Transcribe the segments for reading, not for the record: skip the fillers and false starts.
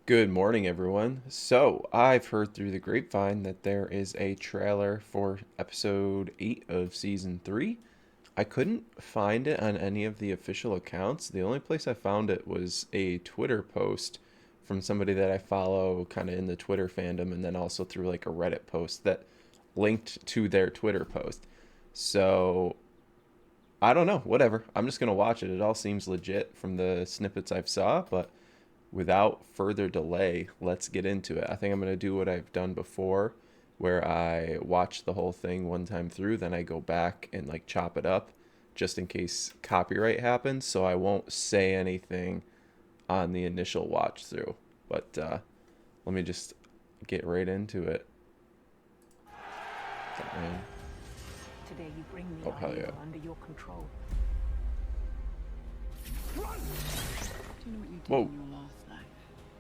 Good morning, everyone. So, I've heard through the grapevine that there is a trailer for episode 8 of season 3. I couldn't find it on any of the official accounts. The only place I found it was a Twitter post from somebody that I follow kind of in the Twitter fandom, and then also through like a Reddit post that linked to their Twitter post. So, I don't know, whatever. I'm just going to watch it. It all seems legit from the snippets I've saw, but without further delay, let's get into it. I think I'm going to do what I've done before, where I watch the whole thing one time through, then I go back and like chop it up just in case copyright happens. So I won't say anything on the initial watch through. But let me just get right into it. Today you bring the Oh, hell yeah. ideal under your control. Do you know what you did Whoa. in your last life?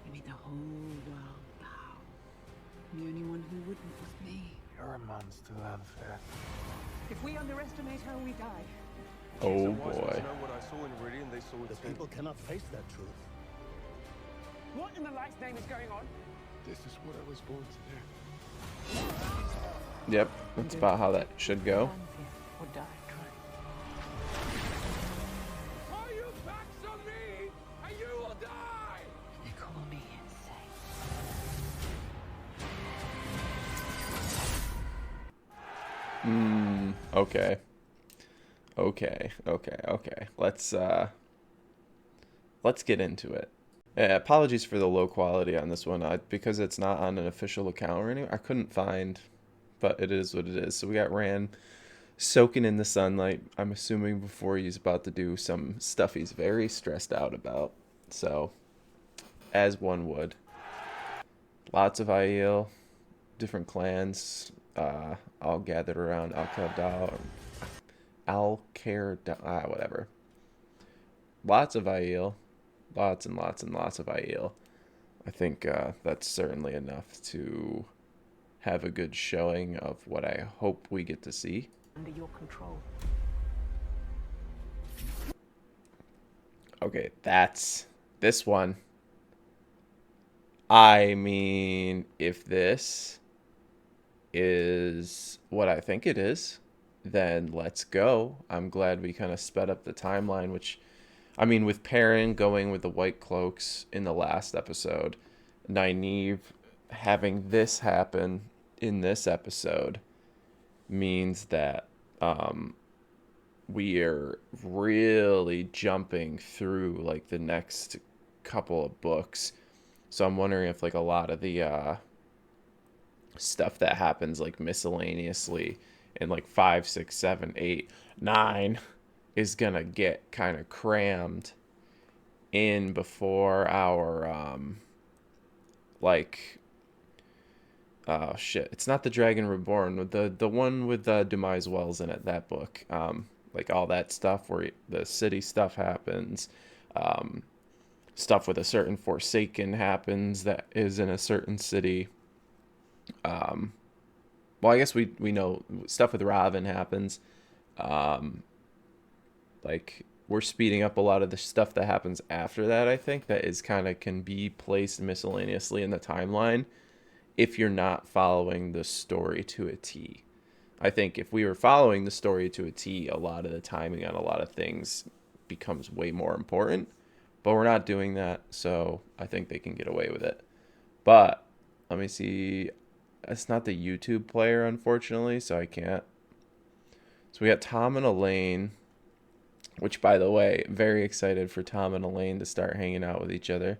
You made the whole world bow. The only one who wouldn't was me. You're a monster, Lanfear. If we underestimate her, we die. Oh Wise ones boy. know what I saw in Viridian, they saw it The too. people cannot face that truth. What in the light's name is going on? This is what I was born to do. Yep, that's about how that should go. Lanfear or die trying. Are you backs on me? And you will die! They call me insane. Okay. Okay. Let's get into it. Apologies for the low quality on this one. Because it's not on an official account or anything, I couldn't find, but it is what it is. So we got Rand soaking in the sunlight. I'm assuming before he's about to do some stuff he's very stressed out about. So, as one would. Lots of Aiel, different clans, all gathered around Al-Khair, whatever. Lots of Aiel. Lots and lots and lots of Aiel. I think that's certainly enough to have a good showing of what I hope we get to see. Under your control. Okay, that's this one. I mean, if this is what I think it is, then let's go. I'm glad we kind of sped up the timeline, which, I mean, with Perrin going with the White Cloaks in the last episode, Nynaeve having this happen in this episode means that we are really jumping through like the next couple of books. So I'm wondering if like a lot of the stuff that happens like miscellaneously in like 5, 6, 7, 8, 9 is gonna get kind of crammed in before our like oh shit, it's not the Dragon Reborn, the one with Demise Wells in it, that book, like all that stuff where the city stuff happens, stuff with a certain Forsaken happens that is in a certain city. Well, I guess we know stuff with Raven happens. Like we're speeding up a lot of the stuff that happens after that. I think that is kind of can be placed miscellaneously in the timeline if you're not following the story to a T. I think if we were following the story to a T, a lot of the timing on a lot of things becomes way more important. But we're not doing that, so I think they can get away with it. But let me see. It's not the YouTube player, unfortunately, so I can't. So we got Tom and Elaine, which, by the way, very excited for Tom and Elaine to start hanging out with each other.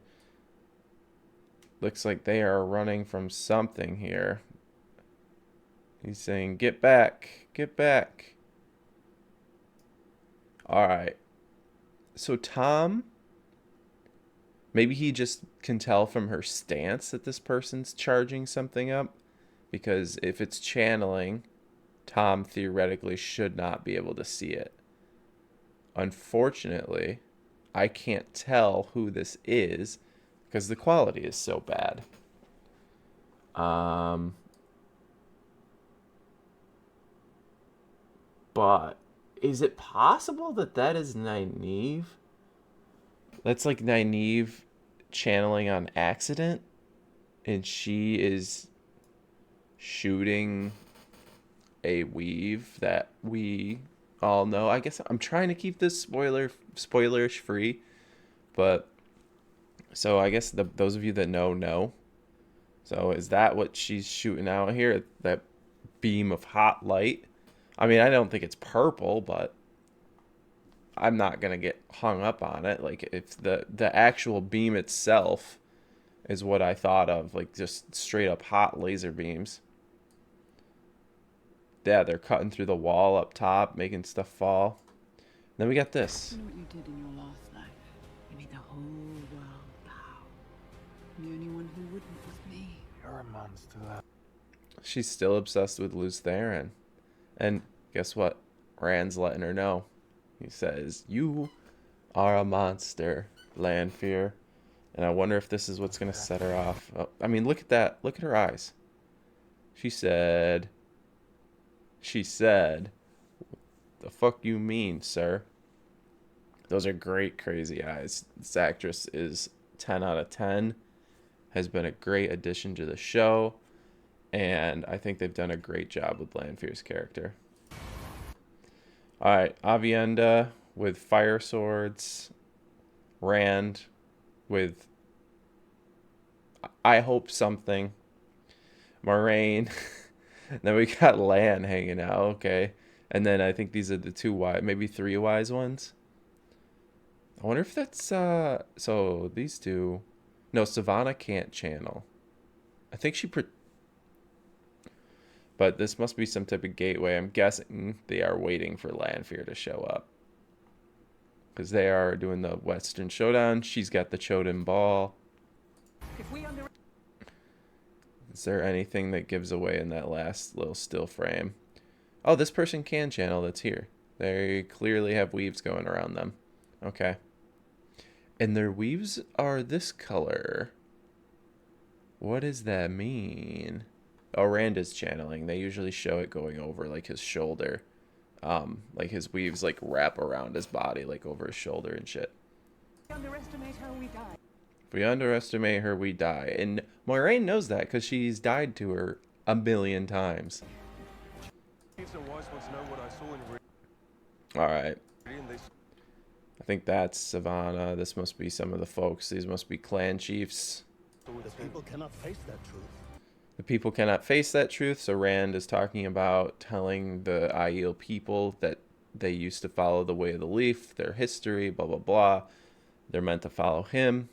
Looks like they are running from something here. He's saying, get back, get back. All right. So Tom, maybe he just can tell from her stance that this person's charging something up. Because if it's channeling, Tom theoretically should not be able to see it. Unfortunately, I can't tell who this is because the quality is so bad. But is it possible that that is Nynaeve? That's like Nynaeve channeling on accident, and she is shooting a weave that we all know. I guess I'm trying to keep this spoilerish free, but so I guess those of you that know. So is that what she's shooting out here? That beam of hot light? I mean, I don't think it's purple, but I'm not gonna get hung up on it. Like if the actual beam itself is what I thought of, like just straight up hot laser beams. Yeah, they're cutting through the wall up top, making stuff fall. Then we got this. You know what you did in your last life? You made the whole world bow. The only one who wouldn't was me. You're a monster, lad. She's still obsessed with Lews Therin. And guess what? Rand's letting her know. He says, "You are a monster, Lanfear." And I wonder if this is what's going to set her off. Oh, I mean, look at that. Look at her eyes. She said, "The fuck you mean, sir?" Those are great, crazy eyes. This actress is 10 out of 10. Has been a great addition to the show. And I think they've done a great job with Lanfear's character. Alright, Avienda with fire swords. Rand with, I hope, something. Moraine. Then we got Lan hanging out, okay. And then I think these are the two wise, maybe three wise ones. I wonder if that's, so these two. No, Savannah can't channel. I think she, but this must be some type of gateway. I'm guessing they are waiting for Lanfear to show up. Because they are doing the Western Showdown. She's got the Choden Ball. If we under Is there anything that gives away in that last little still frame? Oh, this person can channel that's here. They clearly have weaves going around them. Okay. And their weaves are this color. What does that mean? Oh, Rand is channeling. They usually show it going over like his shoulder. Like his weaves like wrap around his body, like over his shoulder and shit. underestimate her, we die. If we underestimate her, we die. And Moiraine knows that because she's died to her a million times. Alright. I think that's Savannah. This must be some of the folks. These must be clan chiefs. The people cannot face that truth. The people cannot face that truth. So Rand is talking about telling the Aiel people that they used to follow the way of the leaf, their history, blah, blah, blah. They're meant to follow him.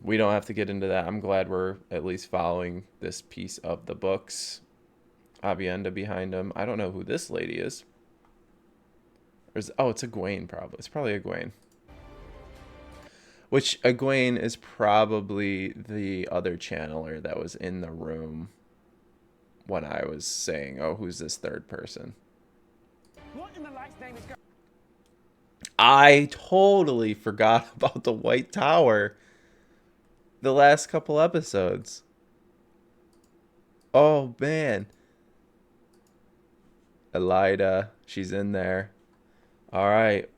We don't have to get into that. I'm glad we're at least following this piece of the books. Avienda behind him. I don't know who this lady is. Oh, it's Egwene probably. It's probably Egwene. Which Egwene is probably the other channeler that was in the room when I was saying, oh, who's this third person? What in the light's name is going I totally forgot about the White Tower the last couple episodes. Oh, man. Elida, she's in there. All right.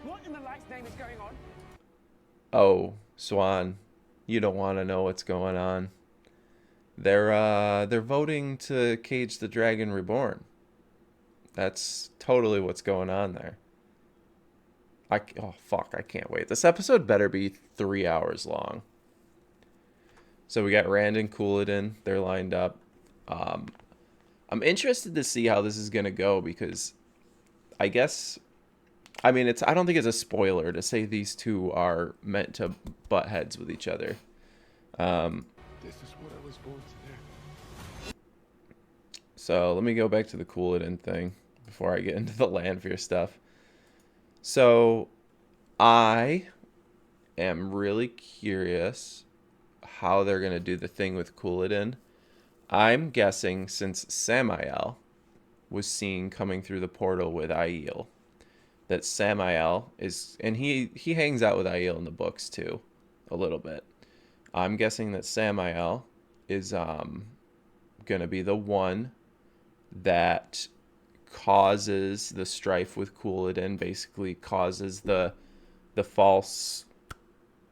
What in the light's name is going on? Oh, Swan, you don't want to know what's going on. They're voting to cage the Dragon Reborn. That's totally what's going on there. Oh fuck, I can't wait. This episode better be 3 hours long. So we got Rand and Couladin. They're lined up. I'm interested to see how this is gonna go because I guess, I mean, I don't think it's a spoiler to say these two are meant to butt heads with each other. This is what I was born to do. So let me go back to the Couladin thing before I get into the Lanfear stuff. So I am really curious how they're going to do the thing with Couladin. I'm guessing since Samael was seen coming through the portal with Aiel, that Samael is, and he hangs out with Aiel in the books too, a little bit. I'm guessing that Samael is gonna be the one that causes the strife with Couladin, basically causes the false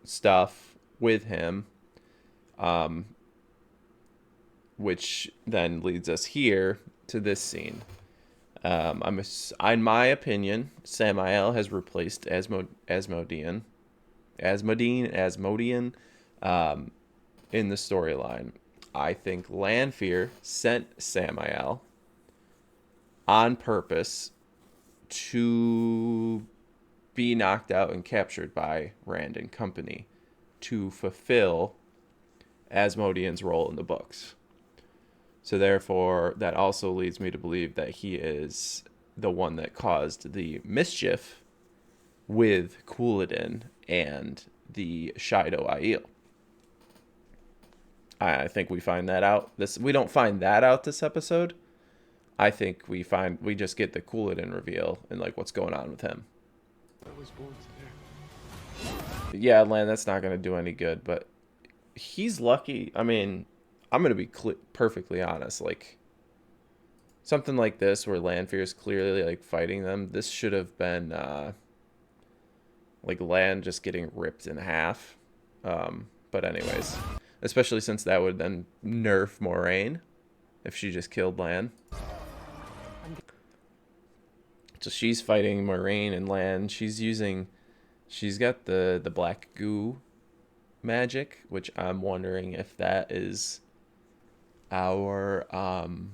stuff with him, which then leads us here to this scene. In my opinion, Samael has replaced Asmodean in the storyline. I think Lanfear sent Samael on purpose to be knocked out and captured by Rand and company to fulfill Asmodean's role in the books. So therefore, that also leads me to believe that he is the one that caused the mischief with Couladin and the Shido Aiel. I think we find that out. We don't find that out this episode. I think we just get the Couladin reveal and like what's going on with him. I was born to there. Yeah, Lan, that's not going to do any good, but he's lucky. I mean, I'm going to be perfectly honest. Like, something like this where Lanfear is clearly, like, fighting them, this should have been, like, Lan just getting ripped in half. But anyways, especially since that would then nerf Moiraine if she just killed Lan. So she's fighting Moiraine and Lan. She's got the black goo magic, which I'm wondering if that is our I'm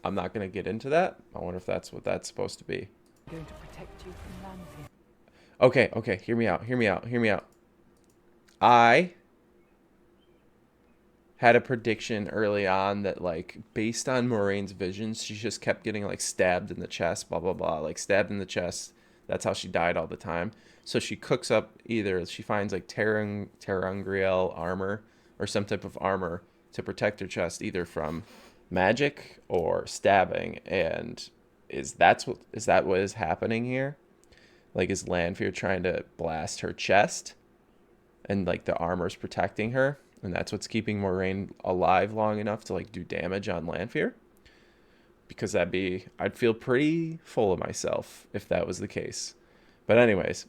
not gonna get into that. I wonder if that's what that's supposed to be. I'm going to protect you from Lanfear. Okay, hear me out. I had a prediction early on that, like, based on Moraine's visions, she just kept getting, like, stabbed in the chest, blah, blah, blah. Like, stabbed in the chest. That's how she died all the time. So she cooks up she finds, like, ter'angreal armor or some type of armor to protect her chest, either from magic or stabbing. And is that what is happening here? Like, is Lanfear trying to blast her chest? And, like, the armor's protecting her? And that's what's keeping Moiraine alive long enough to, like, do damage on Lanfear? Because I'd feel pretty full of myself if that was the case. But anyways,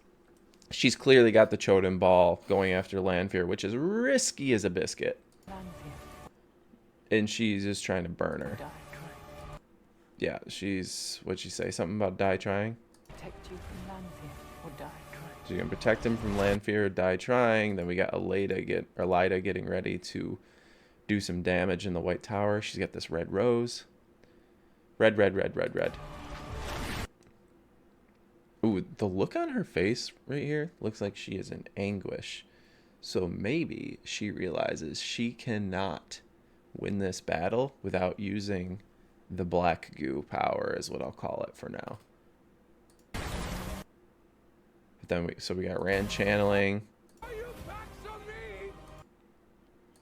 she's clearly got the Choden Ball going after Lanfear, which is risky as a biscuit. Lanfear. And she's just trying to burn her. Die trying. Yeah, what'd she say? Something about die trying? Protect you from Lanfear or die trying. So you're going to protect him from Lanfear or die trying. Then we got Elaida getting ready to do some damage in the White Tower. She's got this red rose. Red. Ooh, the look on her face right here looks like she is in anguish. So maybe she realizes she cannot win this battle without using the black goo power, is what I'll call it for now. But then we got Rand channeling. Are you backs on me?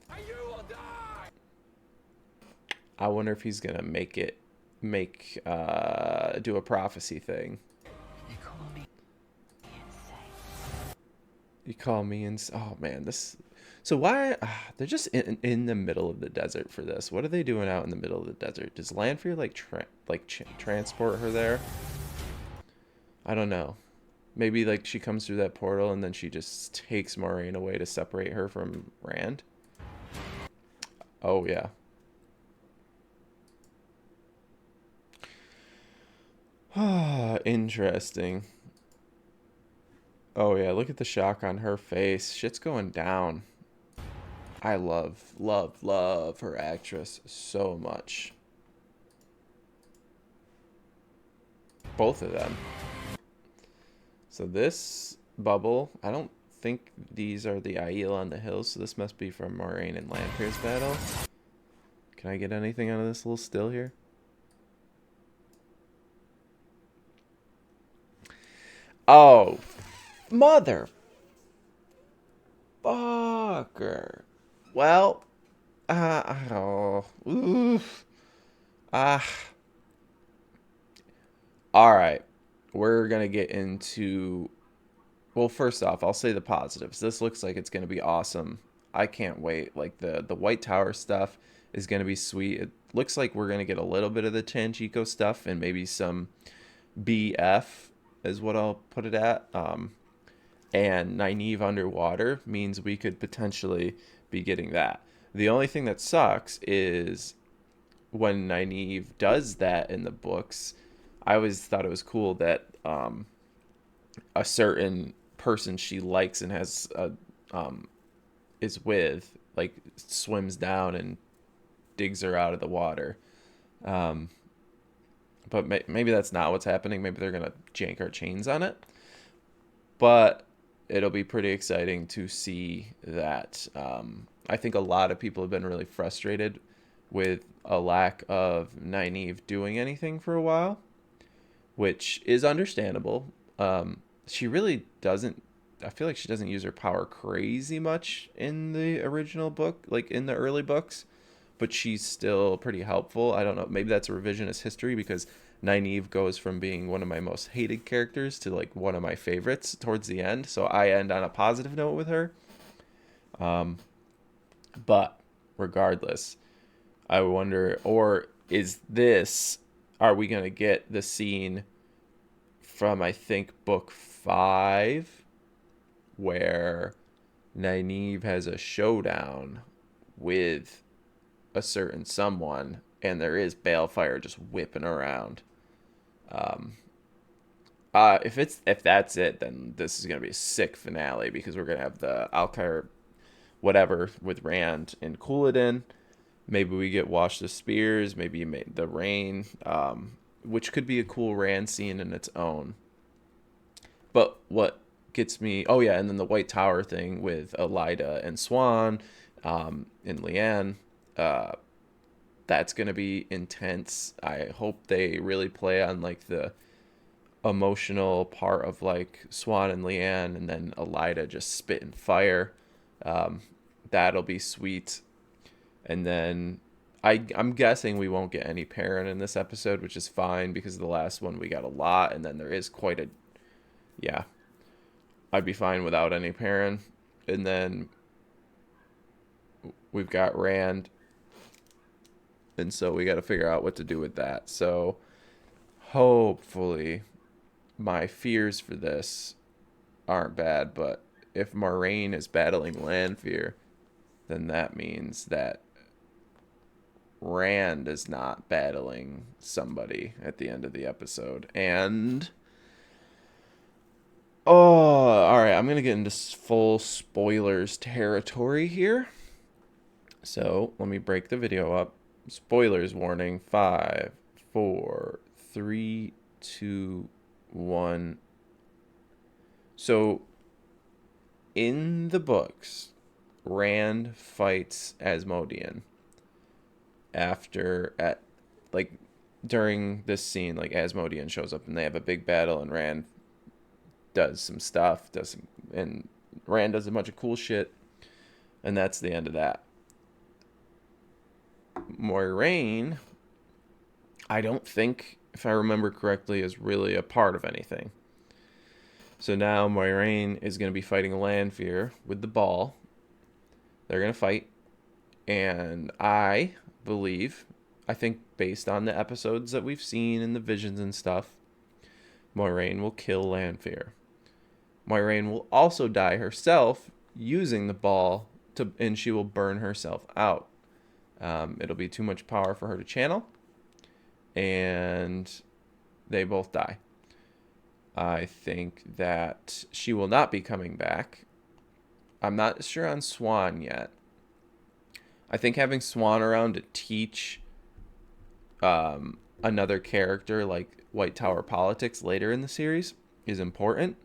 And you will die! I wonder if he's gonna do a prophecy thing. They call me insane. You call me oh man, this. So why they're just in the middle of the desert for this? What are they doing out in the middle of the desert? Does Lanfear transport her there? I don't know. Maybe like she comes through that portal and then she just takes Moiraine away to separate her from Rand. Oh yeah. Interesting. Oh yeah, look at the shock on her face. Shit's going down. I love her actress so much. Both of them. So this bubble, I don't think these are the Aiel on the hill, so this must be from Moiraine and Lanfear's battle. Can I get anything out of this little still here? Oh, mother fucker. Well, all right. We're going to get into, well, first off, I'll say the positives. This looks like it's going to be awesome. I can't wait. Like the White Tower stuff is going to be sweet. It looks like we're going to get a little bit of the Tanjiko stuff and maybe some BF is what I'll put it at. and Nynaeve underwater means we could potentially be getting that. The only thing that sucks is when Nynaeve does that in the books. I always thought it was cool that a certain person she likes and has is with, like, swims down and digs her out of the water. But maybe that's not what's happening. Maybe they're gonna jank our chains on it. But it'll be pretty exciting to see that. I think a lot of people have been really frustrated with a lack of Nynaeve doing anything for a while, which is understandable. She really doesn't. I feel like she doesn't use her power crazy much in the original book, like in the early books, but she's still pretty helpful. I don't know. Maybe that's a revisionist history because Nynaeve goes from being one of my most hated characters to like one of my favorites towards the end. So I end on a positive note with her. But regardless, I wonder, or is this, are we going to get the scene from, I think, book 5, where Nynaeve has a showdown with a certain someone, and there is Balefire just whipping around. If that's it, then this is gonna be a sick finale because we're gonna have the Alcair whatever with Rand and Couladin. Maybe we get Wash the Spears. Maybe the Rain, which could be a cool Rand scene in its own. But what gets me, oh yeah, and then the White Tower thing with Elaida and Swan, and Leanne. That's gonna be intense. I hope they really play on like the emotional part of like Swan and Leanne, and then Elaida just spitting fire. That'll be sweet. And then I'm guessing we won't get any Perrin in this episode, which is fine because the last one we got a lot, and then there is quite a, yeah. I'd be fine without any Perrin. And then we've got Rand, and so we got to figure out what to do with that. So hopefully my fears for this aren't bad, but if Moiraine is battling Lanfear, then that means that Rand is not battling somebody at the end of the episode. And all right, I'm gonna get into full spoilers territory here, so let me break the video up. Spoilers warning. 5, 4, 3, 2, 1. So in the books, Rand fights Asmodean during this scene. Like, Asmodean shows up and they have a big battle, and Rand does some stuff, and Rand does a bunch of cool shit, and that's the end of that. Moiraine, I don't think, if I remember correctly, is really a part of anything. So now Moiraine is going to be fighting Lanfear with the ball. They're going to fight, and I think based on the episodes that we've seen and the visions and stuff, Moiraine will kill Lanfear. Moiraine will also die herself using the ball, and she will burn herself out. It'll be too much power for her to channel, and they both die. I think that she will not be coming back. I'm not sure on Swan yet. I think having Swan around to teach another character like White Tower politics later in the series is important.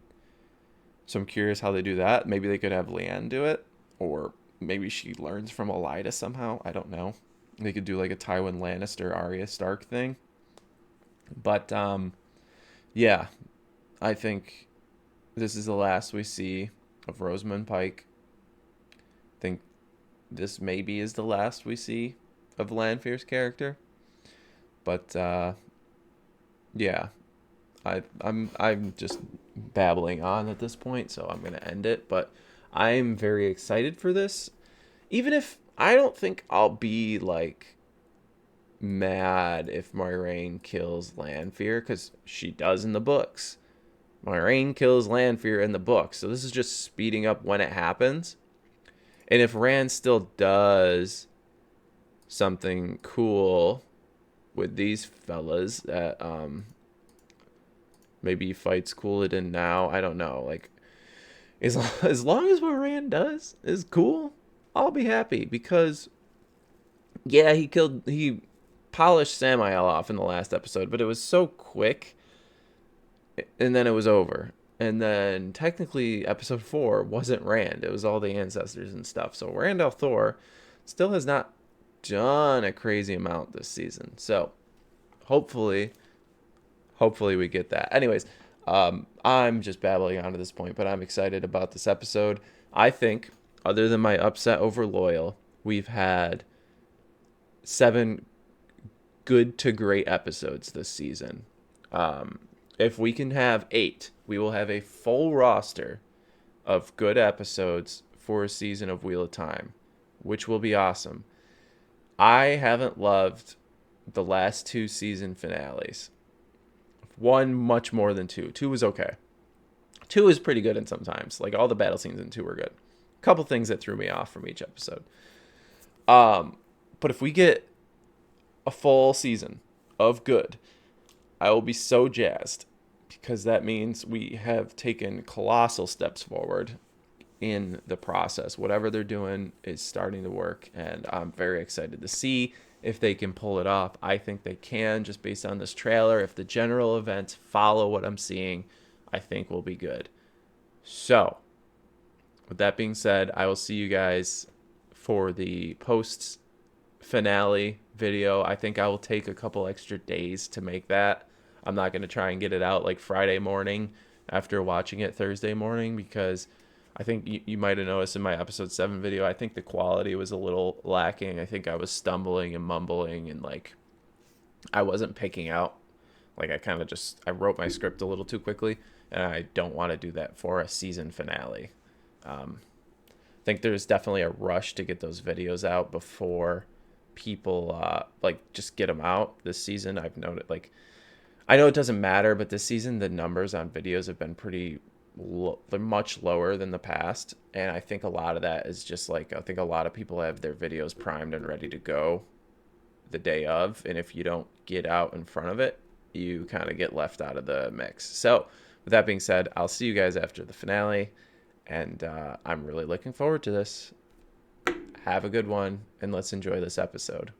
So I'm curious how they do that. Maybe they could have Leanne do it, or maybe she learns from Elaida somehow. I don't know. They could do like a Tywin Lannister, Arya Stark thing. But yeah, I think this is the last we see of Rosamund Pike. I think this maybe is the last we see of Lanfear's character. But yeah, I'm just babbling on at this point, so I'm gonna end it. But I'm very excited for this, even if I don't think I'll be like mad if Moiraine kills Lanfear, because she does in the books. Moiraine kills Lanfear in the book, so this is just speeding up when it happens. And if Rand still does something cool with these fellas that maybe he fights Couladin now, I don't know. Like, as long as what Rand does is cool, I'll be happy, because yeah, he polished Samael off in the last episode, but it was so quick, and then it was over. And then technically episode 4 wasn't Rand, it was all the ancestors and stuff. So Rand al'Thor still has not done a crazy amount this season. So hopefully we get that. Anyways, I'm just babbling on at this point, but I'm excited about this episode. I think, other than my upset over Loyal, we've had 7 good to great episodes this season. If we can have 8, we will have a full roster of good episodes for a season of Wheel of Time, which will be awesome. I haven't loved the last 2 season finales. 1 much more than 2. 2 was okay. 2 is pretty good, and sometimes, like, all the battle scenes in 2 were good. A couple things that threw me off from each episode. But if we get a full season of good, I will be so jazzed, because that means we have taken colossal steps forward in the process. Whatever they're doing is starting to work, and I'm very excited to see if they can pull it off. I think they can, just based on this trailer. If the general events follow what I'm seeing, I think we'll be good. So, with that being said, I will see you guys for the post finale video. I think I will take a couple extra days to make that. I'm not going to try and get it out like Friday morning after watching it Thursday morning, because I think you might have noticed in my episode 7 video, I think the quality was a little lacking. I think I was stumbling and mumbling, and like I wasn't picking out. Like I wrote my script a little too quickly, and I don't want to do that for a season finale. I think there's definitely a rush to get those videos out before people just get them out this season. I've noted, like, I know it doesn't matter, but this season the numbers on videos have been pretty they're much lower than the past, and I think a lot of that is just like, I think a lot of people have their videos primed and ready to go the day of, and if you don't get out in front of it, you kind of get left out of the mix. So with that being said, I'll see you guys after the finale, and I'm really looking forward to this. Have a good one, and let's enjoy this episode.